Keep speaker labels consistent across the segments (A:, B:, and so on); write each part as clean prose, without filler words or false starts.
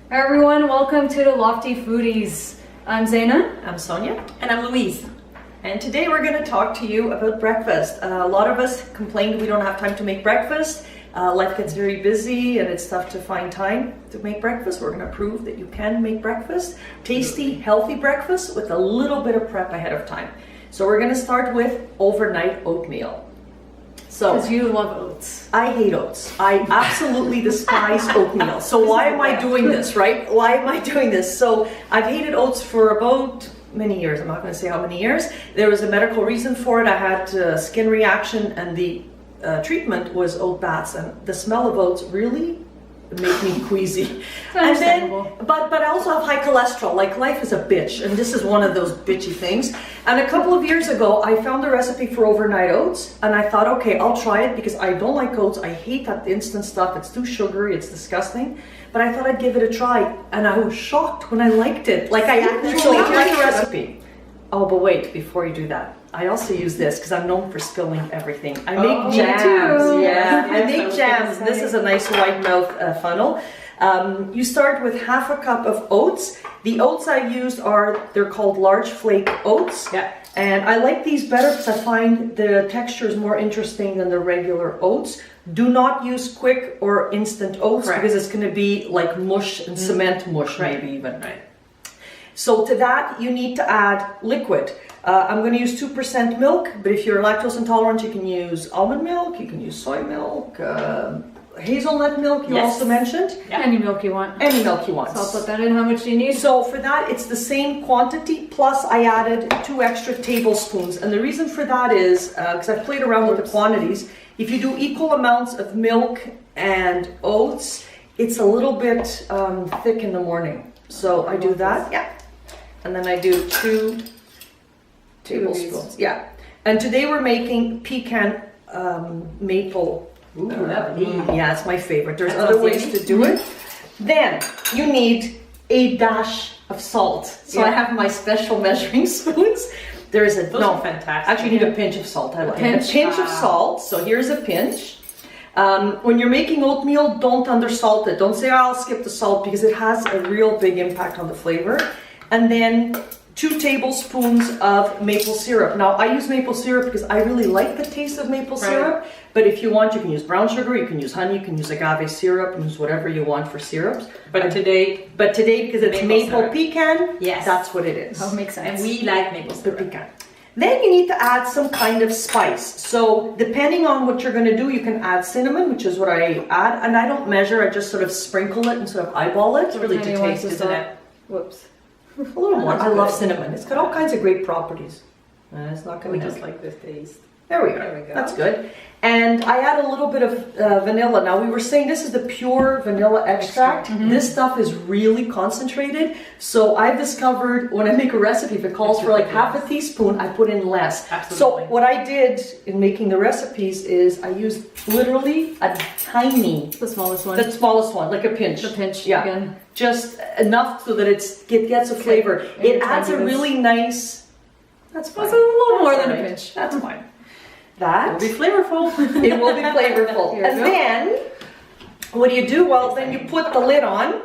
A: Hi everyone, welcome to the Lofty Foodies. I'm Zaina.
B: I'm Sonia.
C: And I'm Louise.
B: And today we're going to talk to you about breakfast. A lot of us complained we don't have time to make breakfast. Life gets very busy and it's tough to find time to make breakfast. We're going to prove that you can make breakfast. Tasty, healthy breakfast with a little bit of prep ahead of time. So we're going to start with overnight oatmeal. So,
A: Because you love oats.
B: I hate oats. I absolutely despise oatmeal. So why am I doing this, right? Why am I doing this? So I've hated oats for about many years. I'm not going to say how many years. There was a medical reason for it. I had a skin reaction and the treatment was oat baths, and the smell of oats really made me queasy. And then, but I also have high cholesterol. Like, life is a bitch, and this is one of those bitchy things. And a couple of years ago, I found a recipe for overnight oats, and I thought, okay, I'll try it because I don't like oats. I hate that instant stuff. It's too sugary. It's disgusting. But I thought I'd give it a try, and I was shocked when I liked it. Like, I actually liked the recipe. Oh, but wait, before you do that, I also use this because I'm known for spilling everything. I make jams. Yeah, I make jams. This is a nice wide mouth funnel. You start with half a cup of oats. The oats I used they're called large flake oats.
C: Yeah.
B: And I like these better because I find the texture is more interesting than the regular oats. Do not use quick or instant oats because it's going to be like mush and cement mush, maybe even.
C: Right.
B: So to that, you need to add liquid. I'm going to use 2% milk, but if you're lactose intolerant, you can use almond milk, you can use soy milk, hazelnut milk you also mentioned.
A: Yeah. Any milk you want.
B: Any milk you want.
A: So I'll put that in. How much do you need?
B: So for that, it's the same quantity, plus I added 2 extra tablespoons. And the reason for that is, because I've played around with the quantities, if you do equal amounts of milk and oats, it's a little bit thick in the morning. So I do that, and then I do 2 tablespoons. Yeah. And today we're making pecan maple.
C: Ooh, lovely.
B: Yeah, it's my favorite. There's other ways to do it. Then you need a dash of salt. So I have my special measuring spoons. There is
C: Those are fantastic.
B: Actually, you need a pinch of salt. I like a pinch of salt. So here's a pinch. When you're making oatmeal, don't undersalt it. Don't say, I'll skip the salt, because it has a real big impact on the flavor. And then 2 tablespoons of maple syrup. Now, I use maple syrup because I really like the taste of maple syrup. But if you want, you can use brown sugar, you can use honey, you can use agave syrup, you can use whatever you want for syrups.
C: But today,
B: because it's maple pecan,
C: yes,
B: that's what it is.
A: Oh, makes sense.
C: And we like maple syrup.
B: Pecan. Then you need to add some kind of spice. So depending on what you're going to do, you can add cinnamon, which is what I add. And I don't measure, I just sort of sprinkle it and sort of eyeball it. It's really to taste, isn't it?
A: Whoops.
B: A little more. I love cinnamon. It's got all kinds of great properties. It's not going
C: We
B: to
C: just like this taste.
B: There we go.
C: There we go.
B: That's good. And I add a little bit of vanilla. Now, we were saying this is the pure vanilla extract. This stuff is really concentrated. So I've discovered when I make a recipe, if it calls for like half a teaspoon, I put in less.
C: Absolutely.
B: So what I did in making the recipes is I used literally a tiny,
A: The smallest one.
B: the smallest one, like a pinch.
A: The pinch,
B: Yeah.
A: again.
B: Just enough so that it gets a flavor. It adds a really nice. That's fine.
A: That's a little more than a
B: All right.
A: pinch.
B: That's fine. That
C: It'll be flavorful.
B: it will be flavorful.
A: Here we
B: And
A: go.
B: then what do? Well, then you put the lid on.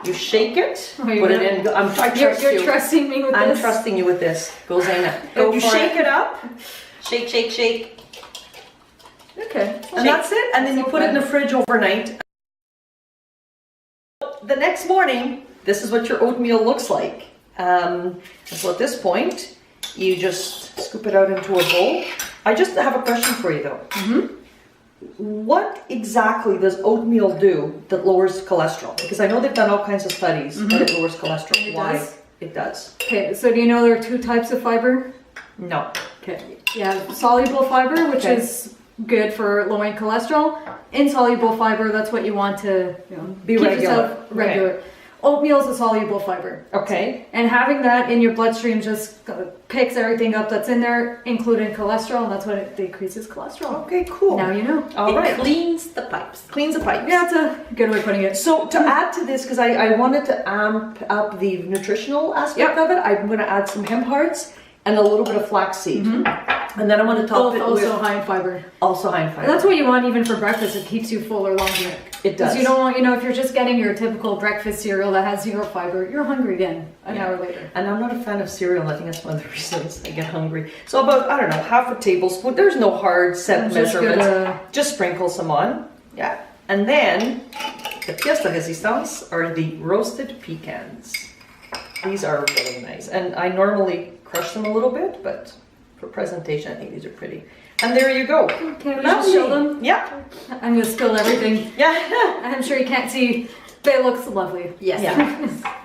B: You shake it.
A: Oh, you're
B: put it
A: gonna-
B: in.
A: You're trusting me with
B: I'm
A: this?
B: trusting you with this. Go, Zaina.
C: Go
B: You
C: for
B: shake it up,
C: Shake, shake, shake.
A: Okay.
B: and that's it. And then you put it in the fridge overnight. The next morning, this is what your oatmeal looks like. So at this point, you just scoop it out into a bowl. I just have a question for you though. What exactly does oatmeal do that lowers cholesterol? Because I know they've done all kinds of studies that it lowers cholesterol.
A: It
B: Why?
A: does?
B: It does.
A: Okay, so do you know there are 2 types of fiber?
B: No.
A: Okay. Yeah, soluble fiber, which is good for lowering cholesterol. Insoluble fiber, that's what you want to
B: Be
A: keep
B: regular.
A: yourself regular. Oatmeal is a soluble fiber.
B: Okay.
A: And having that in your bloodstream just picks everything up that's in there, including cholesterol, and that's what it decreases cholesterol.
B: Okay, cool.
A: Now you know.
B: All right.
C: Cleans the pipes.
B: Cleans the pipes.
A: Yeah, that's a good way of putting it.
B: So to add to this, because I wanted to amp up the nutritional aspect of it, I'm going to add some hemp hearts and a little bit of flaxseed. And then I'm going to top
A: Both
B: it
A: also
B: with
A: high in fiber.
B: also high in
A: And
B: fiber.
A: that's what you want even for breakfast. It keeps you fuller longer.
B: It does.
A: Because you don't want, if you're just getting your typical breakfast cereal that has zero fiber, you're hungry again an hour later.
B: And I'm not a fan of cereal. I think that's one of the reasons I get hungry. So about, I don't know, half a tablespoon. There's no hard set
A: I'm just
B: measurement.
A: gonna-
B: Just sprinkle some on. Yeah. And then the pièce de résistance are the roasted pecans. These are really nice. And I normally crush them a little bit, but for presentation, I think these are pretty. And there you go.
A: Okay, we just show them.
B: Yeah.
A: I'm gonna spill everything.
B: Yeah.
A: I'm sure you can't see, but it looks lovely.
C: Yes.
B: Yeah.